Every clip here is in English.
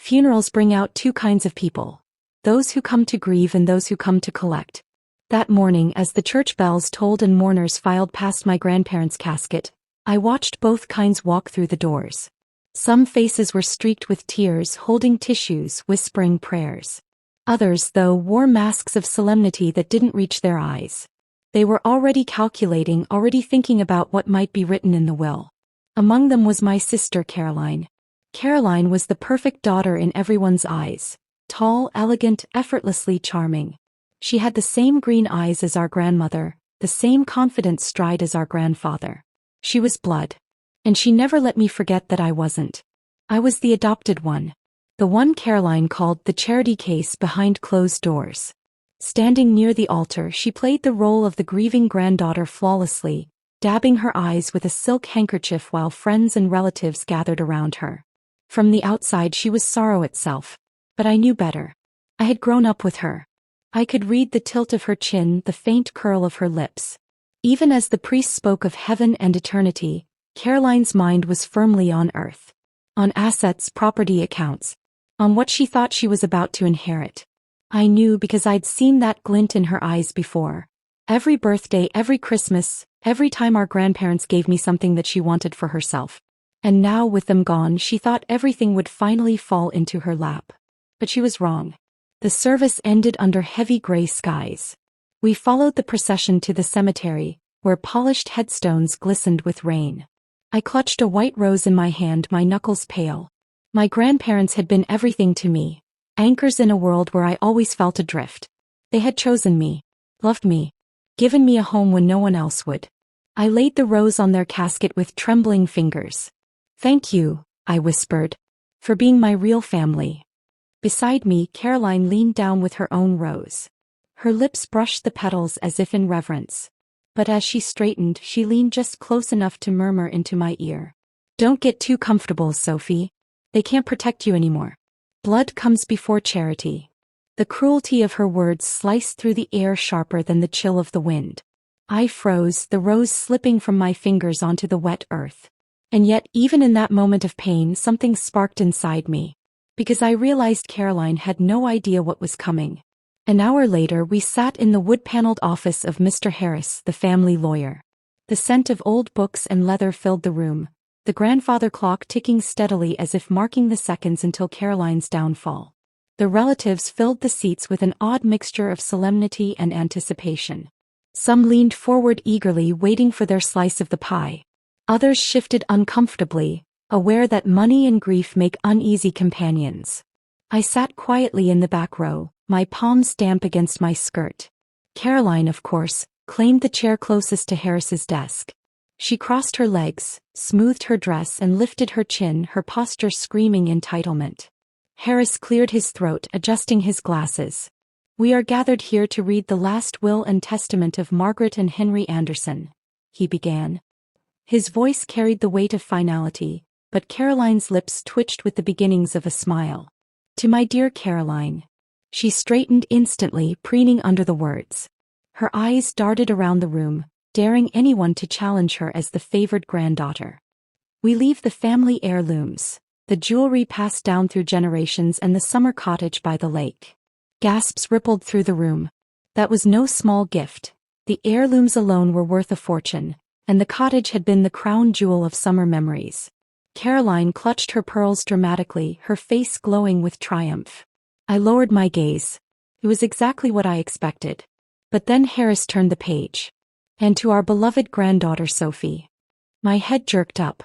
Funerals bring out two kinds of people. Those who come to grieve and those who come to collect. That morning, as the church bells tolled and mourners filed past my grandparents' casket, I watched both kinds walk through the doors. Some faces were streaked with tears, holding tissues, whispering prayers. Others, though, wore masks of solemnity that didn't reach their eyes. They were already calculating, already thinking about what might be written in the will. Among them was my sister Caroline. Caroline was the perfect daughter in everyone's eyes. Tall, elegant, effortlessly charming. She had the same green eyes as our grandmother, the same confident stride as our grandfather. She was blood. And she never let me forget that I wasn't. I was the adopted one. The one Caroline called the charity case behind closed doors. Standing near the altar, she played the role of the grieving granddaughter flawlessly, dabbing her eyes with a silk handkerchief while friends and relatives gathered around her. From the outside she was sorrow itself. But I knew better. I had grown up with her. I could read the tilt of her chin, the faint curl of her lips. Even as the priest spoke of heaven and eternity, Caroline's mind was firmly on earth. On assets, property, accounts. On what she thought she was about to inherit. I knew because I'd seen that glint in her eyes before. Every birthday, every Christmas, every time our grandparents gave me something that she wanted for herself. And now, with them gone, she thought everything would finally fall into her lap. But she was wrong. The service ended under heavy gray skies. We followed the procession to the cemetery, where polished headstones glistened with rain. I clutched a white rose in my hand, my knuckles pale. My grandparents had been everything to me. Anchors in a world where I always felt adrift. They had chosen me, loved me, given me a home when no one else would. I laid the rose on their casket with trembling fingers. "Thank you," I whispered, "for being my real family." Beside me, Caroline leaned down with her own rose. Her lips brushed the petals as if in reverence. But as she straightened, she leaned just close enough to murmur into my ear. "Don't get too comfortable, Sophie. They can't protect you anymore. Blood comes before charity." The cruelty of her words sliced through the air sharper than the chill of the wind. I froze, the rose slipping from my fingers onto the wet earth. And yet, even in that moment of pain, something sparked inside me. Because I realized Caroline had no idea what was coming. An hour later, we sat in the wood-paneled office of Mr. Harris, the family lawyer. The scent of old books and leather filled the room, the grandfather clock ticking steadily as if marking the seconds until Caroline's downfall. The relatives filled the seats with an odd mixture of solemnity and anticipation. Some leaned forward eagerly, waiting for their slice of the pie. Others shifted uncomfortably, aware that money and grief make uneasy companions. I sat quietly in the back row, my palms damp against my skirt. Caroline, of course, claimed the chair closest to Harris's desk. She crossed her legs, smoothed her dress and lifted her chin, her posture screaming entitlement. Harris cleared his throat, adjusting his glasses. "We are gathered here to read the last will and testament of Margaret and Henry Anderson," he began. His voice carried the weight of finality, but Caroline's lips twitched with the beginnings of a smile. "To my dear Caroline." She straightened instantly, preening under the words. Her eyes darted around the room, daring anyone to challenge her as the favored granddaughter. "We leave the family heirlooms, the jewelry passed down through generations and the summer cottage by the lake." Gasps rippled through the room. That was no small gift. The heirlooms alone were worth a fortune, and the cottage had been the crown jewel of summer memories. Caroline clutched her pearls dramatically, her face glowing with triumph. I lowered my gaze. It was exactly what I expected. But then Harris turned the page. "And to our beloved granddaughter Sophie." My head jerked up.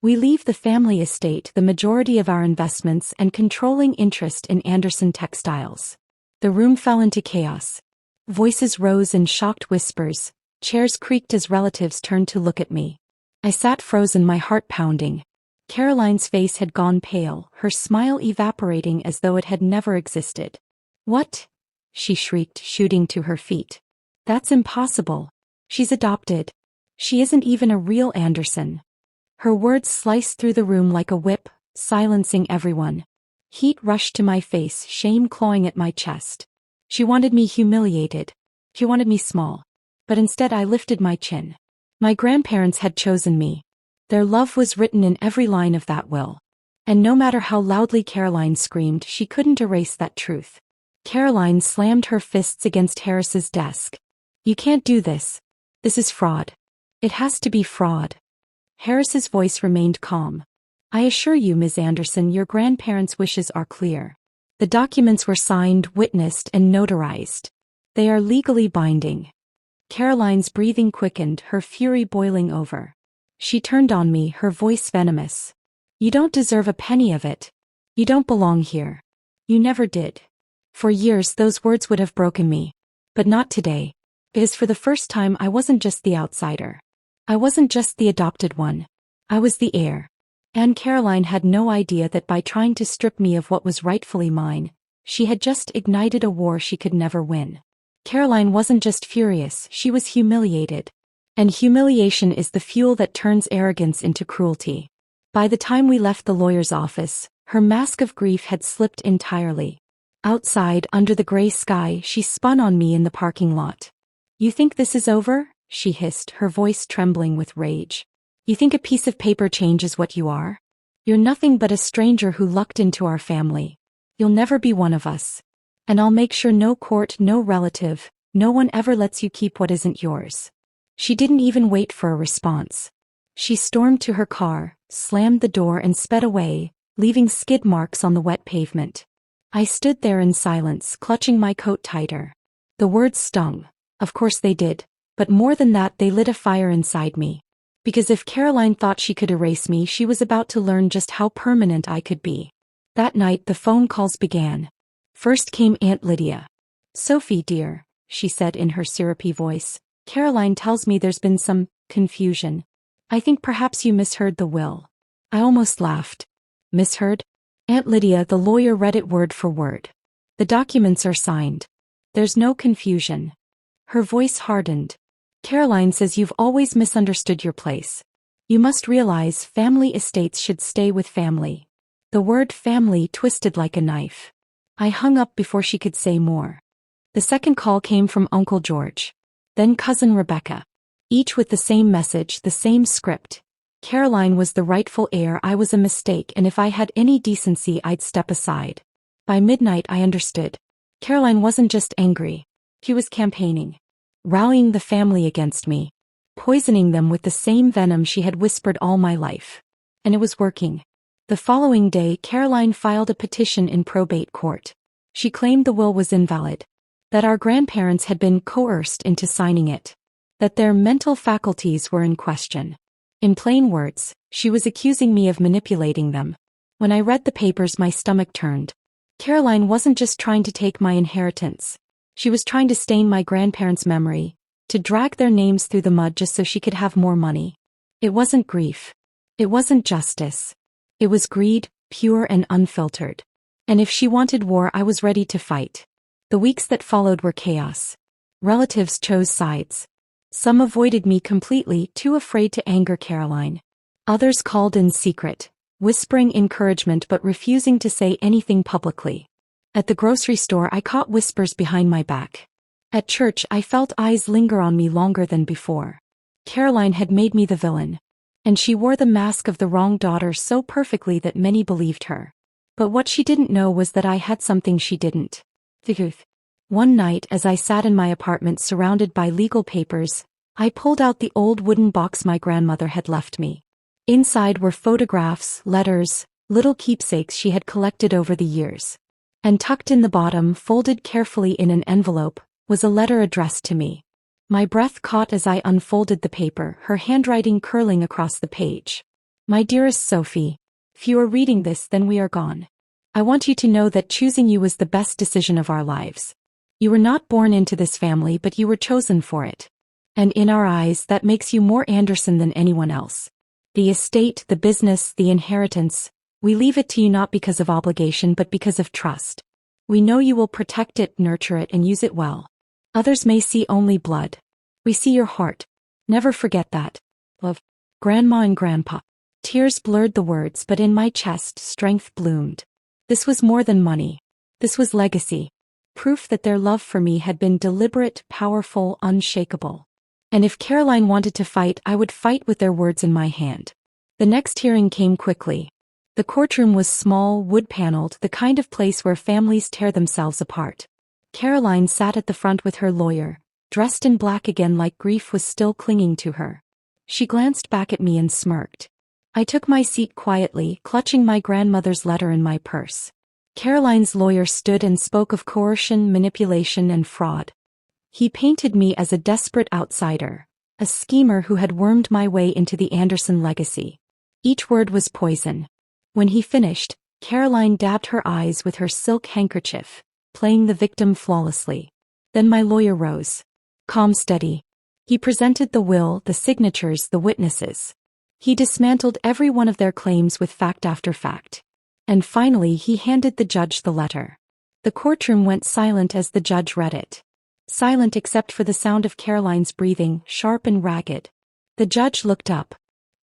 "We leave the family estate, the majority of our investments and controlling interest in Anderson Textiles." The room fell into chaos. Voices rose in shocked whispers. Chairs creaked as relatives turned to look at me. I sat frozen, my heart pounding. Caroline's face had gone pale, her smile evaporating as though it had never existed. "What?" she shrieked, shooting to her feet. "That's impossible. She's adopted. She isn't even a real Anderson." Her words sliced through the room like a whip, silencing everyone. Heat rushed to my face, shame clawing at my chest. She wanted me humiliated. She wanted me small. But instead I lifted my chin. My grandparents had chosen me. Their love was written in every line of that will. And no matter how loudly Caroline screamed, she couldn't erase that truth. Caroline slammed her fists against Harris's desk. "You can't do this. This is fraud. It has to be fraud." Harris's voice remained calm. "I assure you, Ms. Anderson, your grandparents' wishes are clear. The documents were signed, witnessed, and notarized. They are legally binding." Caroline's breathing quickened, her fury boiling over. She turned on me, her voice venomous. "You don't deserve a penny of it. You don't belong here. You never did." For years those words would have broken me. But not today. Because for the first time I wasn't just the outsider. I wasn't just the adopted one. I was the heir. And Caroline had no idea that by trying to strip me of what was rightfully mine, she had just ignited a war she could never win. Caroline wasn't just furious, she was humiliated. And humiliation is the fuel that turns arrogance into cruelty. By the time we left the lawyer's office, her mask of grief had slipped entirely. Outside, under the gray sky, she spun on me in the parking lot. "You think this is over?" she hissed, her voice trembling with rage. "You think a piece of paper changes what you are? You're nothing but a stranger who lucked into our family. You'll never be one of us. And I'll make sure no court, no relative, no one ever lets you keep what isn't yours." She didn't even wait for a response. She stormed to her car, slammed the door and sped away, leaving skid marks on the wet pavement. I stood there in silence, clutching my coat tighter. The words stung. Of course they did. But more than that, they lit a fire inside me. Because if Caroline thought she could erase me, she was about to learn just how permanent I could be. That night the phone calls began. First came Aunt Lydia. "Sophie, dear," she said in her syrupy voice, "Caroline tells me there's been some confusion. I think perhaps you misheard the will." I almost laughed. "Misheard?" Aunt Lydia, the lawyer, read it word for word. "The documents are signed. There's no confusion." Her voice hardened. "Caroline says you've always misunderstood your place. You must realize family estates should stay with family." The word family twisted like a knife. I hung up before she could say more. The second call came from Uncle George. Then Cousin Rebecca. Each with the same message, the same script. Caroline was the rightful heir, I was a mistake, and if I had any decency I'd step aside. By midnight I understood. Caroline wasn't just angry. She was campaigning. Rallying the family against me. Poisoning them with the same venom she had whispered all my life. And it was working. The following day Caroline filed a petition in probate court. She claimed the will was invalid. That our grandparents had been coerced into signing it. That their mental faculties were in question. In plain words, she was accusing me of manipulating them. When I read the papers, my stomach turned. Caroline wasn't just trying to take my inheritance. She was trying to stain my grandparents' memory, to drag their names through the mud just so she could have more money. It wasn't grief. It wasn't justice. It was greed, pure and unfiltered. And if she wanted war, I was ready to fight. The weeks that followed were chaos. Relatives chose sides. Some avoided me completely, too afraid to anger Caroline. Others called in secret, whispering encouragement but refusing to say anything publicly. At the grocery store I caught whispers behind my back. At church I felt eyes linger on me longer than before. Caroline had made me the villain. And she wore the mask of the wrong daughter so perfectly that many believed her. But what she didn't know was that I had something she didn't. The truth. One night, as I sat in my apartment surrounded by legal papers, I pulled out the old wooden box my grandmother had left me. Inside were photographs, letters, little keepsakes she had collected over the years. And tucked in the bottom, folded carefully in an envelope, was a letter addressed to me. My breath caught as I unfolded the paper, her handwriting curling across the page. "My dearest Sophie, if you are reading this, then we are gone. I want you to know that choosing you was the best decision of our lives. You were not born into this family, but you were chosen for it. And in our eyes, that makes you more Anderson than anyone else. The estate, the business, the inheritance, we leave it to you not because of obligation but because of trust. We know you will protect it, nurture it, and use it well. Others may see only blood. We see your heart. Never forget that. Love, Grandma and Grandpa." Tears blurred the words, but in my chest strength bloomed. This was more than money. This was legacy. Proof that their love for me had been deliberate, powerful, unshakable. And if Caroline wanted to fight, I would fight with their words in my hand. The next hearing came quickly. The courtroom was small, wood-paneled, the kind of place where families tear themselves apart. Caroline sat at the front with her lawyer, dressed in black again like grief was still clinging to her. She glanced back at me and smirked. I took my seat quietly, clutching my grandmother's letter in my purse. Caroline's lawyer stood and spoke of coercion, manipulation, and fraud. He painted me as a desperate outsider, a schemer who had wormed my way into the Anderson legacy. Each word was poison. When he finished, Caroline dabbed her eyes with her silk handkerchief, playing the victim flawlessly. Then my lawyer rose. Calm, steady. He presented the will, the signatures, the witnesses. He dismantled every one of their claims with fact after fact. And finally he handed the judge the letter. The courtroom went silent as the judge read it. Silent except for the sound of Caroline's breathing, sharp and ragged. The judge looked up.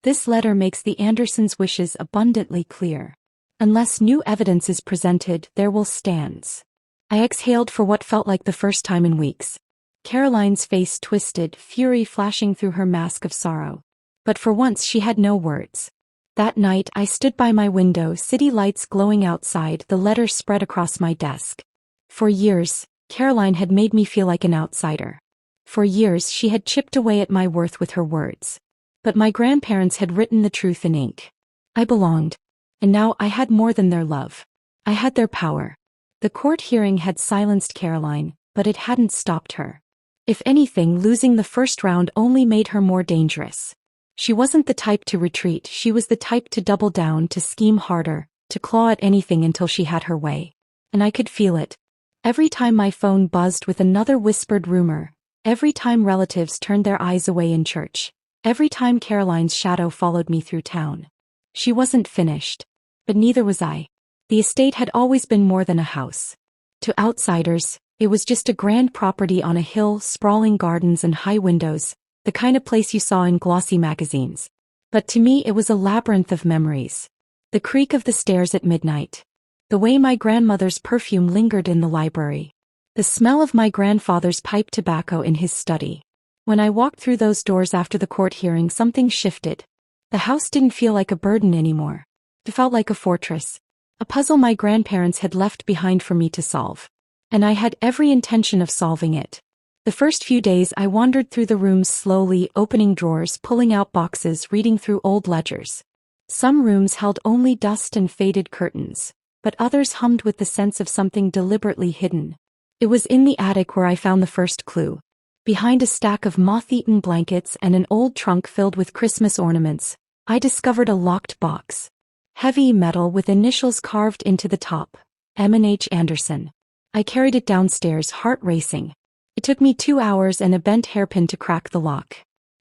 This letter makes the Andersons' wishes abundantly clear. Unless new evidence is presented, there will stand. I exhaled for what felt like the first time in weeks. Caroline's face twisted, fury flashing through her mask of sorrow. But for once she had no words. That night I stood by my window, city lights glowing outside, the letter spread across my desk. For years, Caroline had made me feel like an outsider. For years she had chipped away at my worth with her words. But my grandparents had written the truth in ink. I belonged. And now I had more than their love. I had their power. The court hearing had silenced Caroline, but it hadn't stopped her. If anything, losing the first round only made her more dangerous. She wasn't the type to retreat, she was the type to double down, to scheme harder, to claw at anything until she had her way. And I could feel it. Every time my phone buzzed with another whispered rumor, every time relatives turned their eyes away in church, every time Caroline's shadow followed me through town. She wasn't finished. But neither was I. The estate had always been more than a house. To outsiders, it was just a grand property on a hill, sprawling gardens and high windows, the kind of place you saw in glossy magazines. But to me it was a labyrinth of memories. The creak of the stairs at midnight. The way my grandmother's perfume lingered in the library. The smell of my grandfather's pipe tobacco in his study. When I walked through those doors after the court hearing, something shifted. The house didn't feel like a burden anymore. It felt like a fortress. A puzzle my grandparents had left behind for me to solve. And I had every intention of solving it. The first few days I wandered through the rooms slowly, opening drawers, pulling out boxes, reading through old ledgers. Some rooms held only dust and faded curtains, but others hummed with the sense of something deliberately hidden. It was in the attic where I found the first clue. Behind a stack of moth-eaten blankets and an old trunk filled with Christmas ornaments, I discovered a locked box. Heavy metal with initials carved into the top. M&H Anderson. I carried it downstairs, heart racing. It took me 2 hours and a bent hairpin to crack the lock.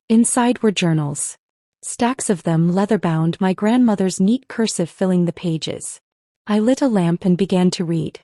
Inside were journals. Stacks of them, leather-bound, my grandmother's neat cursive filling the pages. I lit a lamp and began to read.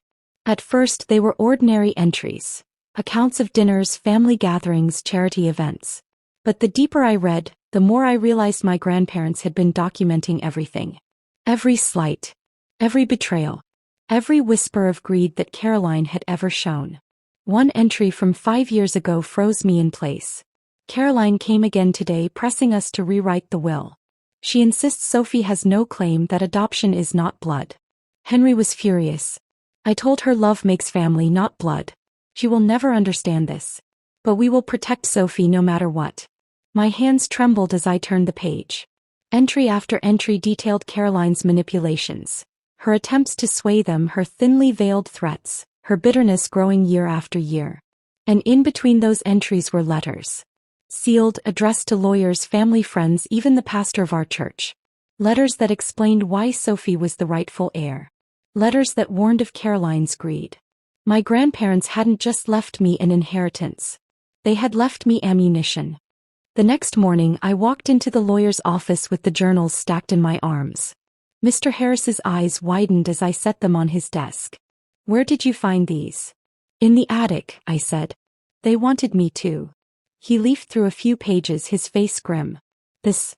At first they were ordinary entries. Accounts of dinners, family gatherings, charity events. But the deeper I read, the more I realized my grandparents had been documenting everything. Every slight, every betrayal, every whisper of greed that Caroline had ever shown. One entry from 5 years ago froze me in place. Caroline came again today, pressing us to rewrite the will. She insists Sophie has no claim, that adoption is not blood. Henry was furious. I told her love makes family, not blood. She will never understand this. But we will protect Sophie no matter what. My hands trembled as I turned the page. Entry after entry detailed Caroline's manipulations. Her attempts to sway them, her thinly veiled threats, her bitterness growing year after year. And in between those entries were letters. Sealed, addressed to lawyers, family, friends, even the pastor of our church. Letters that explained why Sophie was the rightful heir. Letters that warned of Caroline's greed. My grandparents hadn't just left me an inheritance. They had left me ammunition. The next morning I walked into the lawyer's office with the journals stacked in my arms. Mr. Harris's eyes widened as I set them on his desk. "Where did you find these?" "In the attic," I said. "They wanted me to." He leafed through a few pages, his face grim. This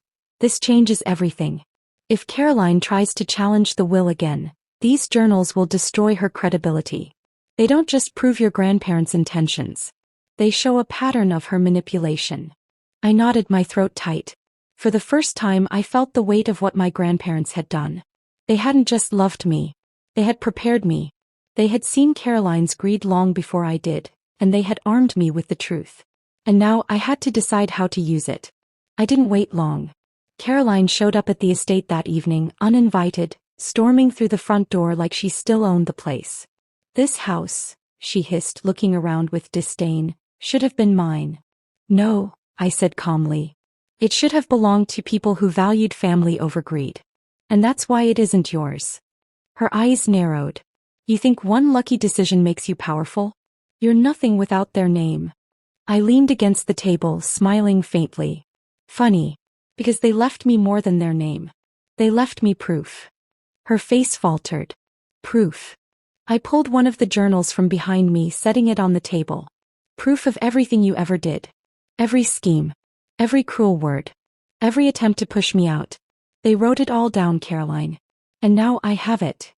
changes everything. If Caroline tries to challenge the will again, these journals will destroy her credibility. They don't just prove your grandparents' intentions. They show a pattern of her manipulation. I nodded, my throat tight. For the first time I felt the weight of what my grandparents had done. They hadn't just loved me. They had prepared me. They had seen Caroline's greed long before I did, and they had armed me with the truth. And now I had to decide how to use it. I didn't wait long. Caroline showed up at the estate that evening, uninvited, storming through the front door like she still owned the place. "This house," she hissed, looking around with disdain, "should have been mine." "No," I said calmly. "It should have belonged to people who valued family over greed. And that's why it isn't yours." Her eyes narrowed. "You think one lucky decision makes you powerful? You're nothing without their name." I leaned against the table, smiling faintly. "Funny. Because they left me more than their name. They left me proof." Her face faltered. "Proof." I pulled one of the journals from behind me, setting it on the table. "Proof of everything you ever did. Every scheme. Every cruel word. Every attempt to push me out. They wrote it all down, Caroline. And now I have it."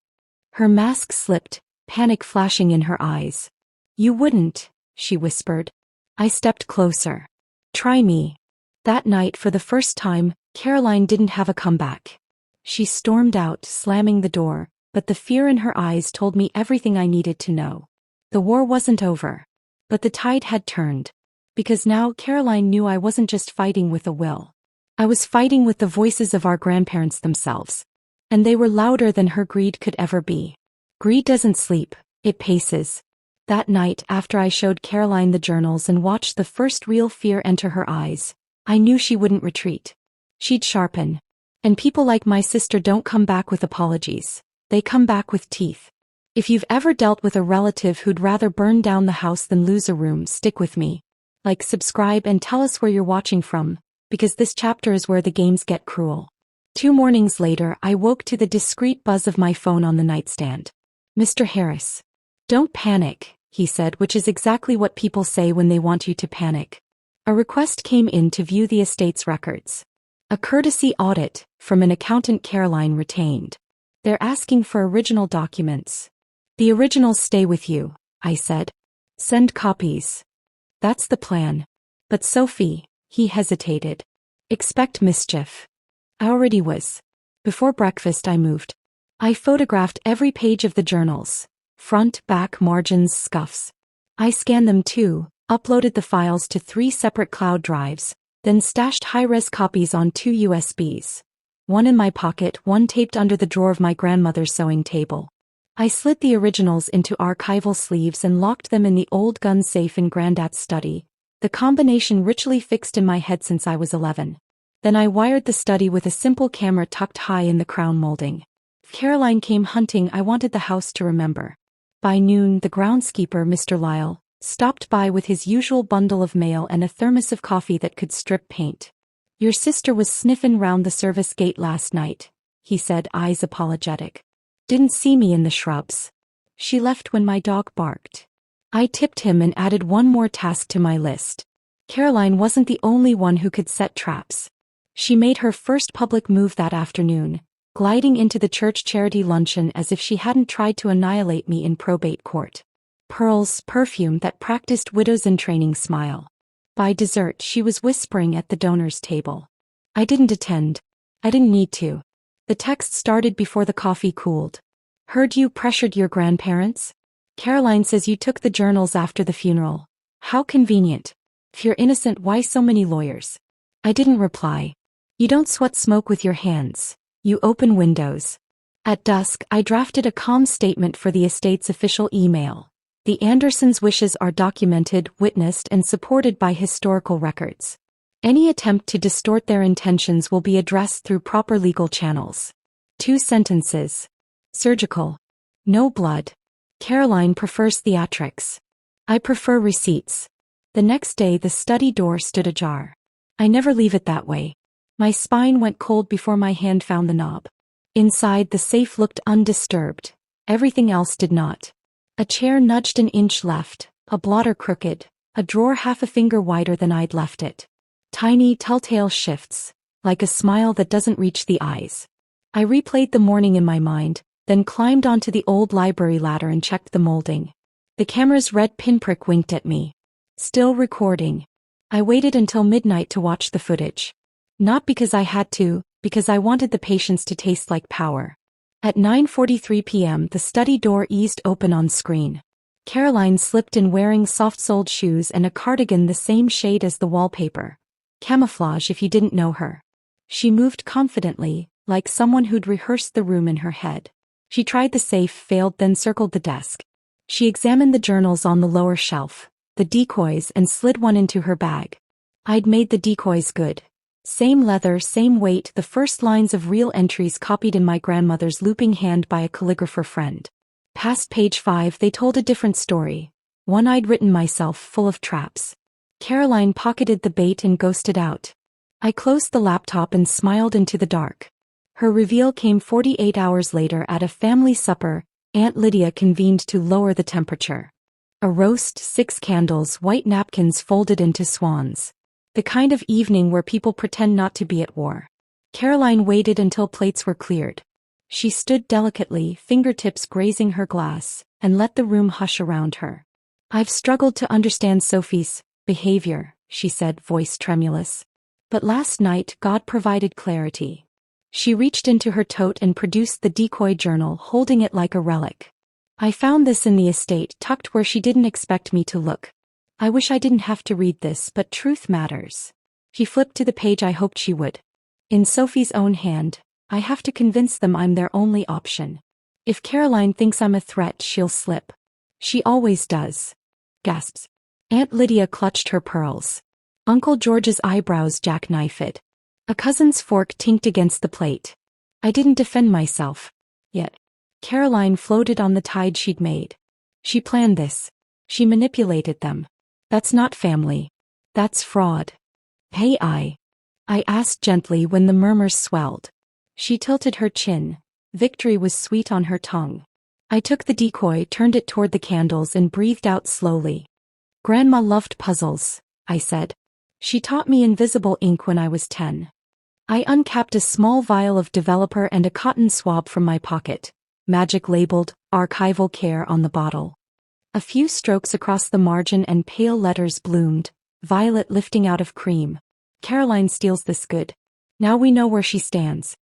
Her mask slipped, panic flashing in her eyes. "You wouldn't," she whispered. I stepped closer. "Try me." That night, for the first time, Caroline didn't have a comeback. She stormed out, slamming the door, but the fear in her eyes told me everything I needed to know. The war wasn't over. But the tide had turned. Because now Caroline knew I wasn't just fighting with a will. I was fighting with the voices of our grandparents themselves. And they were louder than her greed could ever be. Greed doesn't sleep, it paces. That night, after I showed Caroline the journals and watched the first real fear enter her eyes, I knew she wouldn't retreat. She'd sharpen. And people like my sister don't come back with apologies. They come back with teeth. If you've ever dealt with a relative who'd rather burn down the house than lose a room, stick with me. Like, subscribe, and tell us where you're watching from, because this chapter is where the games get cruel. 2 mornings later, I woke to the discreet buzz of my phone on the nightstand. "Mr. Harris." "Don't panic," he said, which is exactly what people say when they want you to panic. A request came in to view the estate's records. A courtesy audit, from an accountant Caroline retained. "They're asking for original documents." "The originals stay with you," I said. "Send copies." "That's the plan." "But Sophie," he hesitated. "Expect mischief." I already was. Before breakfast I moved. I photographed every page of the journals. Front, back, margins, scuffs. I scanned them too, uploaded the files to 3 separate cloud drives, then stashed high-res copies on 2 USBs. One in my pocket, one taped under the drawer of my grandmother's sewing table. I slid the originals into archival sleeves and locked them in the old gun safe in Granddad's study, the combination ritually fixed in my head since I was 11. Then I wired the study with a simple camera tucked high in the crown molding. If Caroline came hunting, I wanted the house to remember. By noon, the groundskeeper, Mr. Lyle, stopped by with his usual bundle of mail and a thermos of coffee that could strip paint. "Your sister was sniffing round the service gate last night," he said, eyes apologetic. "Didn't see me in the shrubs. She left when my dog barked." I tipped him and added one more task to my list. Caroline wasn't the only one who could set traps. She made her first public move that afternoon, gliding into the church charity luncheon as if she hadn't tried to annihilate me in probate court. Pearls, perfume that practiced widows-in-training smile. By dessert, she was whispering at the donors' table. I didn't attend. I didn't need to. The text started before the coffee cooled. "Heard you pressured your grandparents? Caroline says you took the journals after the funeral. How convenient. If you're innocent, why so many lawyers?" I didn't reply. You don't sweat smoke with your hands. You open windows. At dusk, I drafted a calm statement for the estate's official email. The Andersons' wishes are documented, witnessed, and supported by historical records. Any attempt to distort their intentions will be addressed through proper legal channels. 2 sentences. Surgical. No blood. Caroline prefers theatrics. I prefer receipts. The next day, the study door stood ajar. I never leave it that way. My spine went cold before my hand found the knob. Inside, the safe looked undisturbed. Everything else did not. A chair nudged an inch left, a blotter crooked, a drawer half a finger wider than I'd left it. Tiny, telltale shifts, like a smile that doesn't reach the eyes. I replayed the morning in my mind, then climbed onto the old library ladder and checked the molding. The camera's red pinprick winked at me. Still recording. I waited until midnight to watch the footage. Not because I had to, because I wanted the patience to taste like power. At 9:43 p.m. the study door eased open on screen. Caroline slipped in wearing soft-soled shoes and a cardigan the same shade as the wallpaper. Camouflage if you didn't know her. She moved confidently, like someone who'd rehearsed the room in her head. She tried the safe, failed, then circled the desk. She examined the journals on the lower shelf, the decoys, and slid one into her bag. I'd made the decoys good. Same leather, same weight, the first lines of real entries copied in my grandmother's looping hand by a calligrapher friend. Past page 5 they told a different story. One I'd written myself, full of traps. Caroline pocketed the bait and ghosted out. I closed the laptop and smiled into the dark. Her reveal came 48 hours later at a family supper. Aunt Lydia convened to lower the temperature. A roast, 6 candles, white napkins folded into swans. The kind of evening where people pretend not to be at war. Caroline waited until plates were cleared. She stood delicately, fingertips grazing her glass, and let the room hush around her. I've struggled to understand Sophie's behavior, she said, voice tremulous. But last night God provided clarity. She reached into her tote and produced the decoy journal, holding it like a relic. I found this in the estate, tucked where she didn't expect me to look. I wish I didn't have to read this, but truth matters. She flipped to the page I hoped she would. In Sophie's own hand, I have to convince them I'm their only option. If Caroline thinks I'm a threat, she'll slip. She always does. Gasps. Aunt Lydia clutched her pearls. Uncle George's eyebrows jackknifed. A cousin's fork tinked against the plate. I didn't defend myself. Yet. Caroline floated on the tide she'd made. She planned this. She manipulated them. That's not family. That's fraud. Hey, I asked gently when the murmurs swelled. She tilted her chin. Victory was sweet on her tongue. I took the decoy, turned it toward the candles, and breathed out slowly. Grandma loved puzzles, I said. She taught me invisible ink when I was 10. I uncapped a small vial of developer and a cotton swab from my pocket. Magic labeled, archival care on the bottle. A few strokes across the margin and pale letters bloomed, violet lifting out of cream. Caroline steals this good. Now we know where she stands.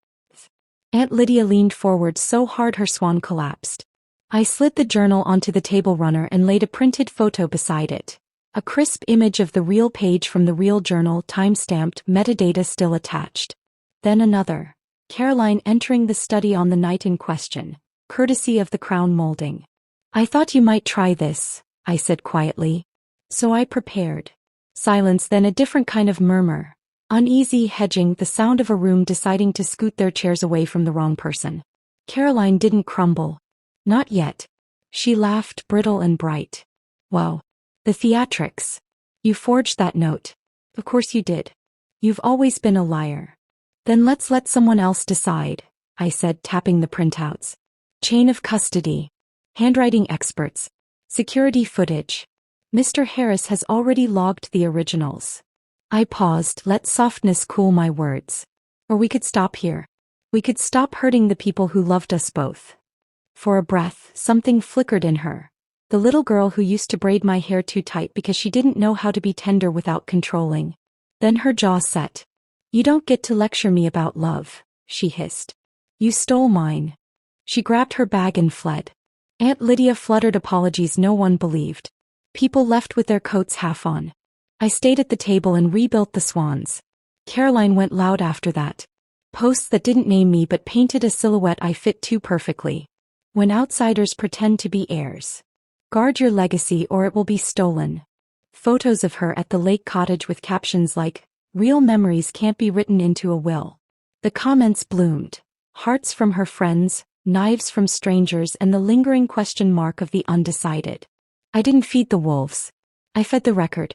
Aunt Lydia leaned forward so hard her swan collapsed. I slid the journal onto the table runner and laid a printed photo beside it. A crisp image of the real page from the real journal, time-stamped, metadata still attached. Then another. Caroline entering the study on the night in question, courtesy of the crown molding. I thought you might try this, I said quietly. So I prepared. Silence, then a different kind of murmur. Uneasy hedging, the sound of a room deciding to scoot their chairs away from the wrong person. Caroline didn't crumble. Not yet. She laughed, brittle and bright. Wow. The theatrics. You forged that note. Of course you did. You've always been a liar. Then let's let someone else decide, I said, tapping the printouts. Chain of custody. Handwriting experts. Security footage. Mr. Harris has already logged the originals. I paused, let softness cool my words. Or we could stop here. We could stop hurting the people who loved us both. For a breath, something flickered in her. The little girl who used to braid my hair too tight because she didn't know how to be tender without controlling. Then her jaw set. You don't get to lecture me about love, she hissed. You stole mine. She grabbed her bag and fled. Aunt Lydia fluttered apologies no one believed. People left with their coats half on. I stayed at the table and rebuilt the swans. Caroline went loud after that. Posts that didn't name me but painted a silhouette I fit too perfectly. When outsiders pretend to be heirs. Guard your legacy or it will be stolen. Photos of her at the lake cottage with captions like, real memories can't be written into a will. The comments bloomed. Hearts from her friends, knives from strangers, and the lingering question mark of the undecided. I didn't feed the wolves. I fed the record.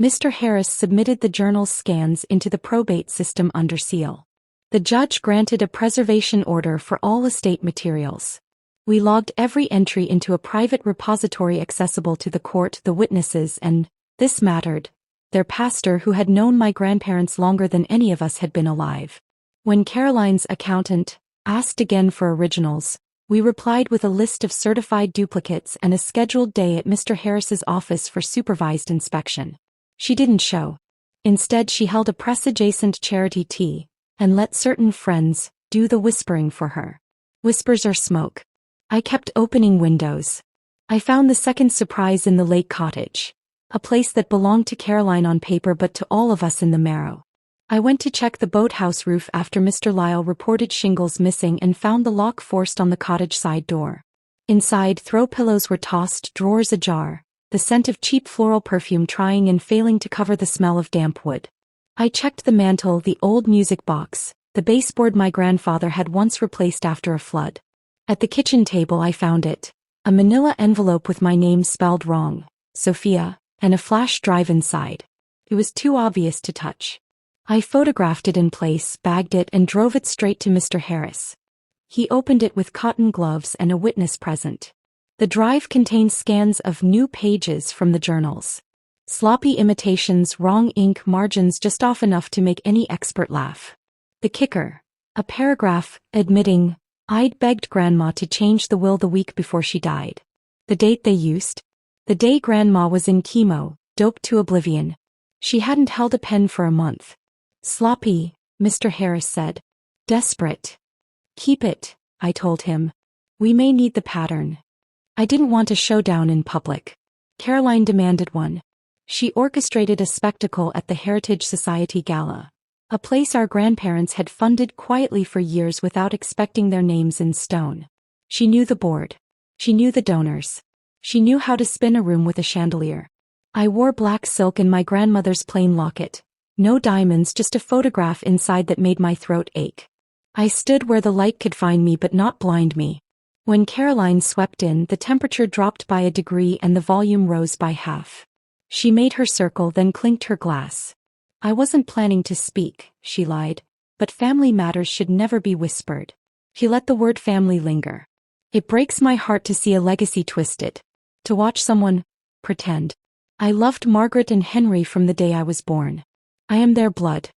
Mr. Harris submitted the journal's scans into the probate system under seal. The judge granted a preservation order for all estate materials. We logged every entry into a private repository accessible to the court, the witnesses, and, this mattered, their pastor who had known my grandparents longer than any of us had been alive. When Caroline's accountant asked again for originals, we replied with a list of certified duplicates and a scheduled day at Mr. Harris's office for supervised inspection. She didn't show. Instead, she held a press-adjacent charity tea and let certain friends do the whispering for her. Whispers or smoke. I kept opening windows. I found the second surprise in the lake cottage. A place that belonged to Caroline on paper but to all of us in the marrow. I went to check the boathouse roof after Mr. Lyle reported shingles missing and found the lock forced on the cottage side door. Inside, throw pillows were tossed, drawers ajar, the scent of cheap floral perfume trying and failing to cover the smell of damp wood. I checked the mantel, the old music box, the baseboard my grandfather had once replaced after a flood. At the kitchen table I found it, a manila envelope with my name spelled wrong, Sophia, and a flash drive inside. It was too obvious to touch. I photographed it in place, bagged it, and drove it straight to Mr. Harris. He opened it with cotton gloves and a witness present. The drive contained scans of new pages from the journals. Sloppy imitations, wrong ink, margins just off enough to make any expert laugh. The kicker, a paragraph admitting, I'd begged Grandma to change the will the week before she died. The date they used? The day Grandma was in chemo, doped to oblivion. She hadn't held a pen for a month. Sloppy, Mr. Harris said. Desperate. Keep it, I told him. We may need the pattern. I didn't want a showdown in public. Caroline demanded one. She orchestrated a spectacle at the Heritage Society Gala. A place our grandparents had funded quietly for years without expecting their names in stone. She knew the board. She knew the donors. She knew how to spin a room with a chandelier. I wore black silk and my grandmother's plain locket. No diamonds, just a photograph inside that made my throat ache. I stood where the light could find me but not blind me. When Caroline swept in, the temperature dropped by a degree and the volume rose by half. She made her circle, then clinked her glass. I wasn't planning to speak, she lied, but family matters should never be whispered. She let the word family linger. It breaks my heart to see a legacy twisted. To watch someone pretend. I loved Margaret and Henry from the day I was born. I am their blood.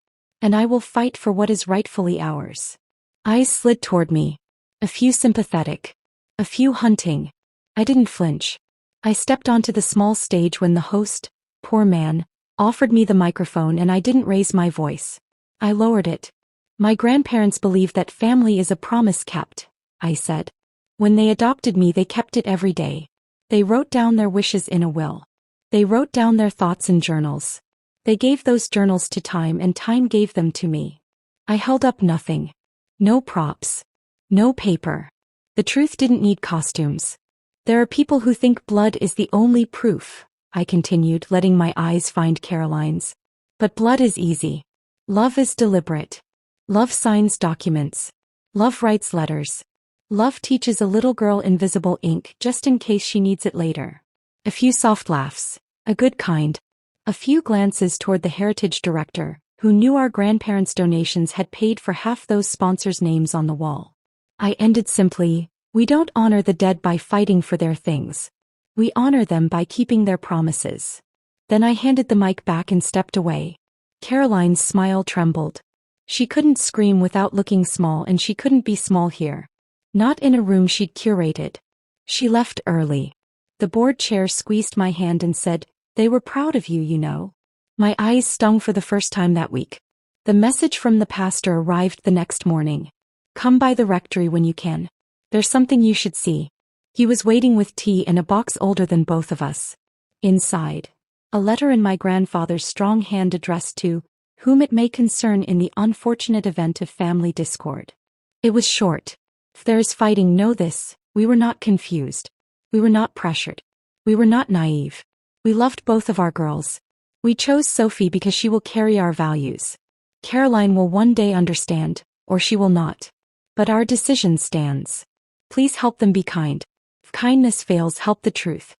And I will fight for what is rightfully ours. Eyes slid toward me. A few sympathetic. A few hunting. I didn't flinch. I stepped onto the small stage when the host, poor man, offered me the microphone and I didn't raise my voice. I lowered it. My grandparents believe that family is a promise kept, I said. When they adopted me they kept it every day. They wrote down their wishes in a will. They wrote down their thoughts in journals. They gave those journals to time and time gave them to me. I held up nothing. No props. No paper. The truth didn't need costumes. There are people who think blood is the only proof, I continued, letting my eyes find Caroline's. But blood is easy. Love is deliberate. Love signs documents. Love writes letters. Love teaches a little girl invisible ink just in case she needs it later. A few soft laughs. A good kind. A few glances toward the heritage director, who knew our grandparents' donations had paid for half those sponsors' names on the wall. I ended simply, we don't honor the dead by fighting for their things. We honor them by keeping their promises. Then I handed the mic back and stepped away. Caroline's smile trembled. She couldn't scream without looking small, and she couldn't be small here. Not in a room she'd curated. She left early. The board chair squeezed my hand and said, they were proud of you, you know. My eyes stung for the first time that week. The message from the pastor arrived the next morning. Come by the rectory when you can. There's something you should see. He was waiting with tea and a box older than both of us. Inside, a letter in my grandfather's strong hand addressed to whom it may concern in the unfortunate event of family discord. It was short. If there is fighting, know this, we were not confused. We were not pressured. We were not naive. We loved both of our girls. We chose Sophie because she will carry our values. Caroline will one day understand, or she will not. But our decision stands. Please help them be kind. If kindness fails, help the truth.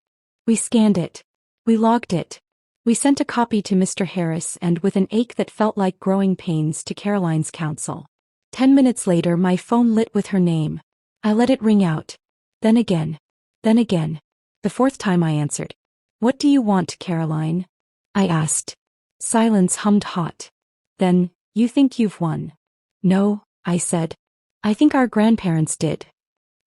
We scanned it. We logged it. We sent a copy to Mr. Harris and with an ache that felt like growing pains to Caroline's counsel. 10 minutes later my phone lit with her name. I let it ring out. Then again. Then again. The fourth time I answered. What do you want, Caroline? I asked. Silence hummed hot. Then, you think you've won? No, I said. I think our grandparents did.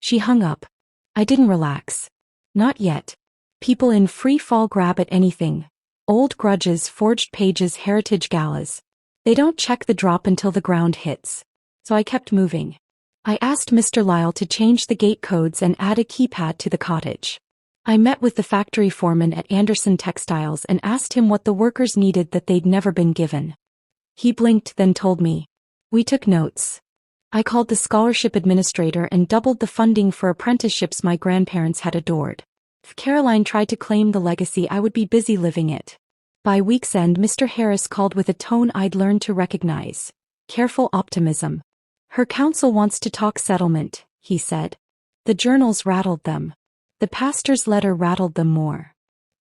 She hung up. I didn't relax. Not yet. People in free fall grab at anything. Old grudges, forged pages, heritage galas. They don't check the drop until the ground hits. So I kept moving. I asked Mr. Lyle to change the gate codes and add a keypad to the cottage. I met with the factory foreman at Anderson Textiles and asked him what the workers needed that they'd never been given. He blinked, then told me. We took notes. I called the scholarship administrator and doubled the funding for apprenticeships my grandparents had adored. If Caroline tried to claim the legacy, I would be busy living it. By week's end, Mr. Harris called with a tone I'd learned to recognize. Careful optimism. Her counsel wants to talk settlement, he said. The journals rattled them. The pastor's letter rattled them more.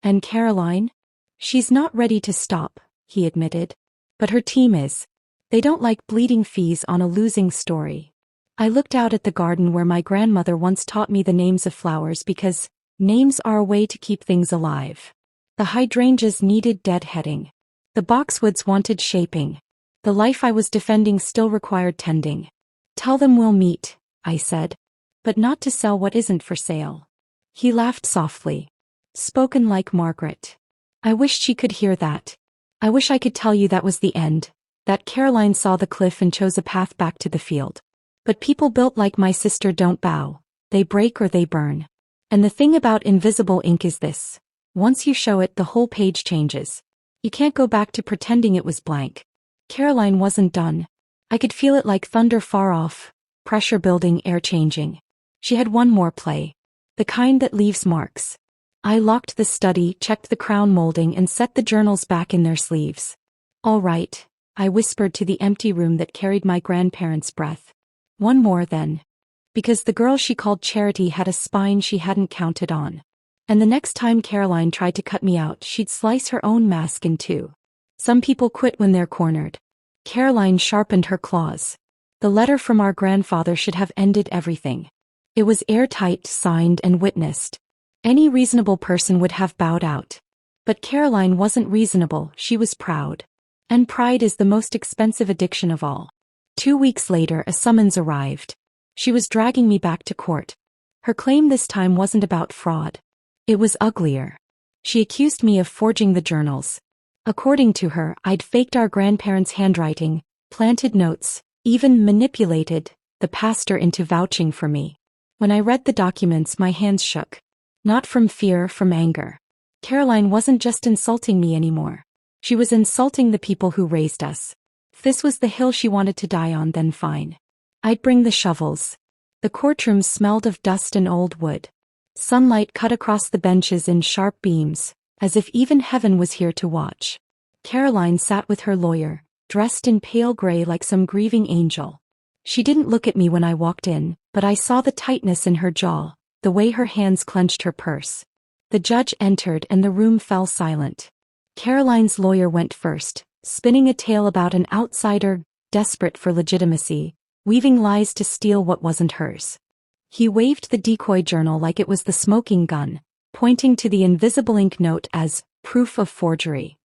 And Caroline? She's not ready to stop, he admitted. But her team is. They don't like bleeding fees on a losing story. I looked out at the garden where my grandmother once taught me the names of flowers because names are a way to keep things alive. The hydrangeas needed deadheading. The boxwoods wanted shaping. The life I was defending still required tending. Tell them we'll meet, I said. But not to sell what isn't for sale. He laughed softly. Spoken like Margaret. I wished she could hear that. I wish I could tell you that was the end, that Caroline saw the cliff and chose a path back to the field. But people built like my sister don't bow. They break or they burn. And the thing about invisible ink is this. Once you show it, the whole page changes. You can't go back to pretending it was blank. Caroline wasn't done. I could feel it like thunder far off, pressure building, air changing. She had one more play. The kind that leaves marks. I locked the study, checked the crown molding, and set the journals back in their sleeves. All right, I whispered to the empty room that carried my grandparents' breath. One more then. Because the girl she called Charity had a spine she hadn't counted on. And the next time Caroline tried to cut me out, she'd slice her own mask in two. Some people quit when they're cornered. Caroline sharpened her claws. The letter from our grandfather should have ended everything. It was airtight, signed, and witnessed. Any reasonable person would have bowed out. But Caroline wasn't reasonable, she was proud. And pride is the most expensive addiction of all. 2 weeks later, a summons arrived. She was dragging me back to court. Her claim this time wasn't about fraud. It was uglier. She accused me of forging the journals. According to her, I'd faked our grandparents' handwriting, planted notes, even manipulated the pastor into vouching for me. When I read the documents, my hands shook. Not from fear, from anger. Caroline wasn't just insulting me anymore. She was insulting the people who raised us. If this was the hill she wanted to die on, then fine. I'd bring the shovels. The courtroom smelled of dust and old wood. Sunlight cut across the benches in sharp beams, as if even heaven was here to watch. Caroline sat with her lawyer, dressed in pale gray like some grieving angel. She didn't look at me when I walked in, but I saw the tightness in her jaw, the way her hands clenched her purse. The judge entered and the room fell silent. Caroline's lawyer went first, spinning a tale about an outsider, desperate for legitimacy, weaving lies to steal what wasn't hers. He waved the decoy journal like it was the smoking gun, pointing to the invisible ink note as proof of forgery.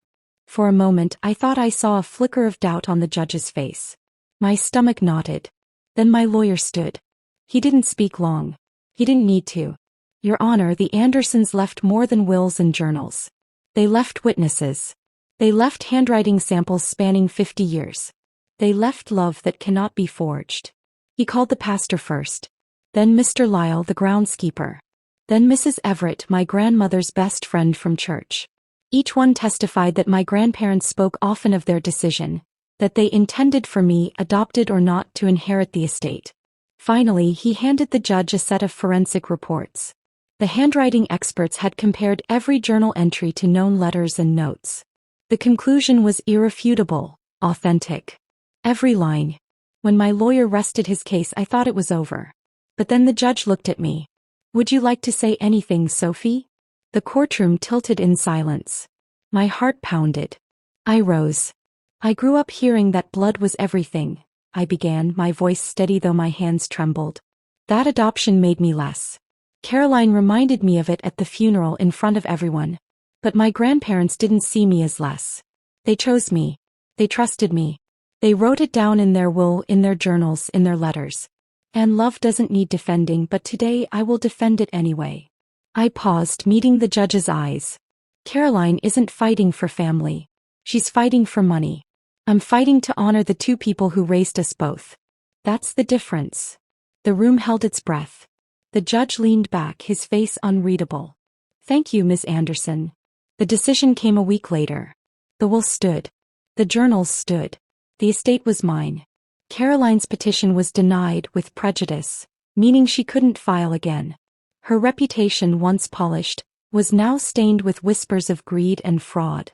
For a moment, I thought I saw a flicker of doubt on the judge's face. My stomach knotted. Then my lawyer stood. He didn't speak long. He didn't need to. Your Honor, the Andersons left more than wills and journals. They left witnesses. They left handwriting samples spanning 50 years. They left love that cannot be forged. He called the pastor first. Then Mr. Lyle, the groundskeeper. Then Mrs. Everett, my grandmother's best friend from church. Each one testified that my grandparents spoke often of their decision, that they intended for me, adopted or not, to inherit the estate. Finally, he handed the judge a set of forensic reports. The handwriting experts had compared every journal entry to known letters and notes. The conclusion was irrefutable, authentic. Every line. When my lawyer rested his case, I thought it was over. But then the judge looked at me. Would you like to say anything, Sophie? The courtroom tilted in silence. My heart pounded. I rose. I grew up hearing that blood was everything, I began, my voice steady though my hands trembled. That adoption made me less. Caroline reminded me of it at the funeral in front of everyone. But my grandparents didn't see me as less. They chose me. They trusted me. They wrote it down in their will, in their journals, in their letters. And love doesn't need defending, but today I will defend it anyway. I paused, meeting the judge's eyes. Caroline isn't fighting for family. She's fighting for money. I'm fighting to honor the two people who raised us both. That's the difference. The room held its breath. The judge leaned back, his face unreadable. "Thank you, Ms. Anderson." The decision came a week later. The will stood. The journals stood. The estate was mine. Caroline's petition was denied with prejudice, meaning she couldn't file again. Her reputation, once polished, was now stained with whispers of greed and fraud.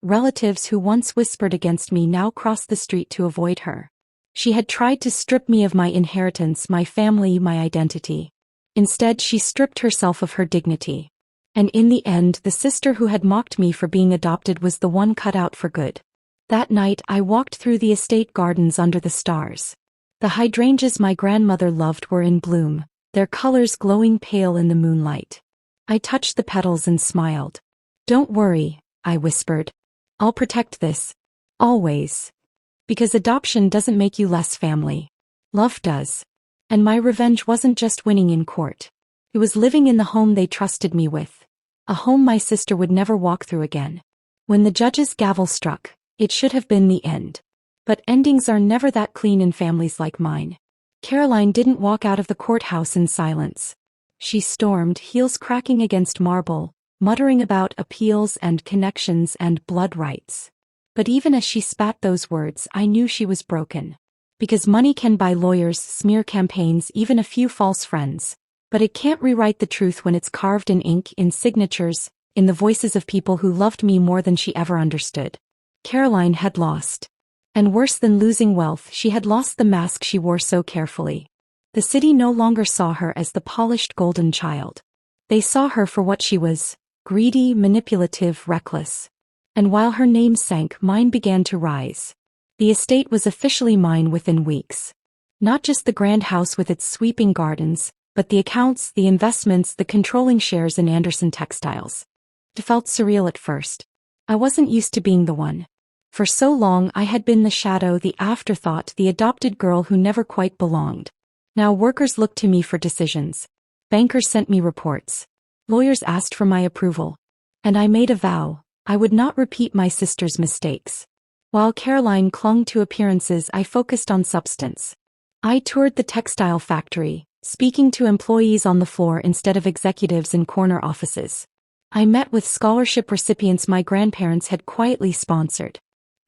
Relatives who once whispered against me now crossed the street to avoid her. She had tried to strip me of my inheritance, my family, my identity. Instead, she stripped herself of her dignity. And in the end, the sister who had mocked me for being adopted was the one cut out for good. That night, I walked through the estate gardens under the stars. The hydrangeas my grandmother loved were in bloom, their colors glowing pale in the moonlight. I touched the petals and smiled. "Don't worry," I whispered. "I'll protect this. Always. Because adoption doesn't make you less family. Love does." And my revenge wasn't just winning in court. It was living in the home they trusted me with. A home my sister would never walk through again. When the judge's gavel struck, it should have been the end. But endings are never that clean in families like mine. Caroline didn't walk out of the courthouse in silence. She stormed, heels cracking against marble, muttering about appeals and connections and blood rights. But even as she spat those words, I knew she was broken. Because money can buy lawyers, smear campaigns, even a few false friends. But it can't rewrite the truth when it's carved in ink, in signatures, in the voices of people who loved me more than she ever understood. Caroline had lost. And worse than losing wealth, she had lost the mask she wore so carefully. The city no longer saw her as the polished golden child. They saw her for what she was: greedy, manipulative, reckless. And while her name sank, mine began to rise. The estate was officially mine within weeks. Not just the grand house with its sweeping gardens, but the accounts, the investments, the controlling shares in Anderson Textiles. It felt surreal at first. I wasn't used to being the one. For so long I had been the shadow, the afterthought, the adopted girl who never quite belonged. Now workers looked to me for decisions. Bankers sent me reports. Lawyers asked for my approval. And I made a vow: I would not repeat my sister's mistakes. While Caroline clung to appearances, I focused on substance. I toured the textile factory, speaking to employees on the floor instead of executives in corner offices. I met with scholarship recipients my grandparents had quietly sponsored.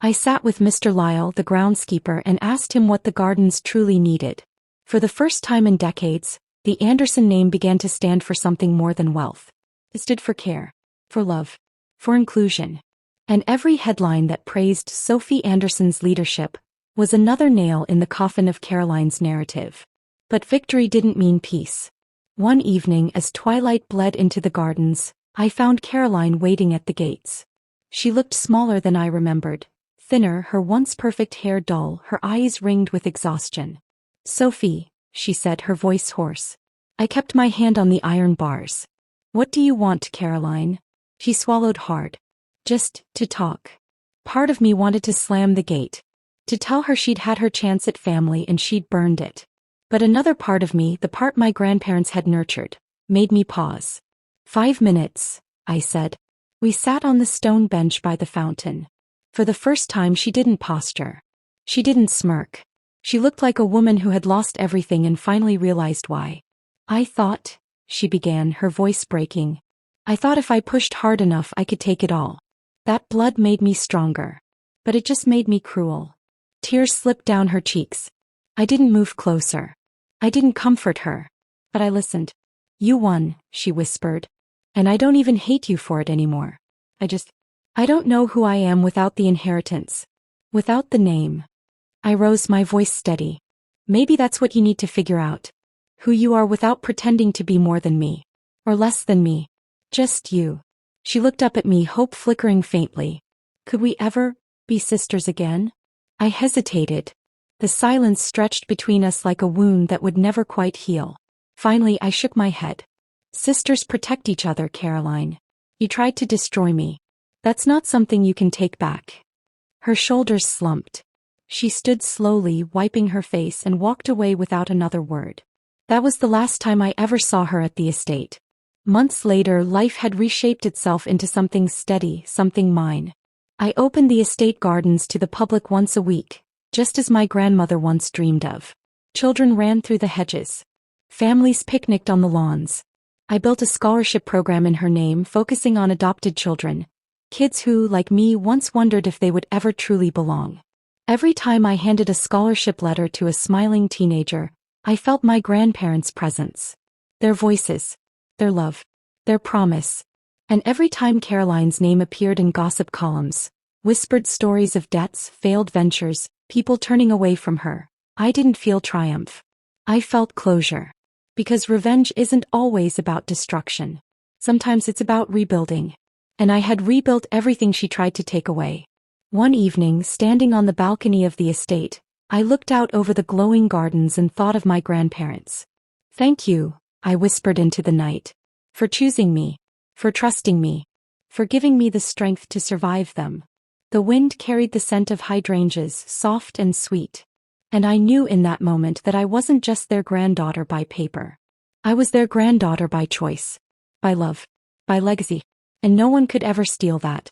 I sat with Mr. Lyle, the groundskeeper, and asked him what the gardens truly needed. For the first time in decades, the Anderson name began to stand for something more than wealth. It stood for care, for love, for inclusion. And every headline that praised Sophie Anderson's leadership was another nail in the coffin of Caroline's narrative. But victory didn't mean peace. One evening, as twilight bled into the gardens, I found Caroline waiting at the gates. She looked smaller than I remembered, thinner, her once perfect hair dull, her eyes ringed with exhaustion. "Sophie," she said, her voice hoarse. I kept my hand on the iron bars. "What do you want, Caroline?" She swallowed hard. "Just to talk." Part of me wanted to slam the gate, to tell her she'd had her chance at family and she'd burned it. But another part of me, the part my grandparents had nurtured, made me pause. "5 minutes," I said. We sat on the stone bench by the fountain. For the first time, she didn't posture. She didn't smirk. She looked like a woman who had lost everything and finally realized why. "I thought," she began, her voice breaking. "I thought if I pushed hard enough I could take it all. That blood made me stronger. But it just made me cruel." Tears slipped down her cheeks. I didn't move closer. I didn't comfort her. But I listened. "You won," she whispered. "And I don't even hate you for it anymore. I don't know who I am without the inheritance. Without the name." I rose, my voice steady. "Maybe that's what you need to figure out. Who you are without pretending to be more than me. Or less than me. Just you." She looked up at me, hope flickering faintly. "Could we ever be sisters again?" I hesitated. The silence stretched between us like a wound that would never quite heal. Finally, I shook my head. "Sisters protect each other, Caroline. You tried to destroy me. That's not something you can take back." Her shoulders slumped. She stood slowly, wiping her face, and walked away without another word. That was the last time I ever saw her at the estate. Months later, life had reshaped itself into something steady, something mine. I opened the estate gardens to the public once a week, just as my grandmother once dreamed of. Children ran through the hedges. Families picnicked on the lawns. I built a scholarship program in her name focusing on adopted children. Kids who, like me, once wondered if they would ever truly belong. Every time I handed a scholarship letter to a smiling teenager, I felt my grandparents' presence. Their voices. Their love. Their promise. And every time Caroline's name appeared in gossip columns, whispered stories of debts, failed ventures, people turning away from her, I didn't feel triumph. I felt closure. Because revenge isn't always about destruction. Sometimes it's about rebuilding. And I had rebuilt everything she tried to take away. One evening, standing on the balcony of the estate, I looked out over the glowing gardens and thought of my grandparents. Thank you, I whispered into the night. For choosing me. For trusting me. For giving me the strength to survive them. The wind carried the scent of hydrangeas, soft and sweet. And I knew in that moment that I wasn't just their granddaughter by paper. I was their granddaughter by choice. By love. By legacy. And no one could ever steal that.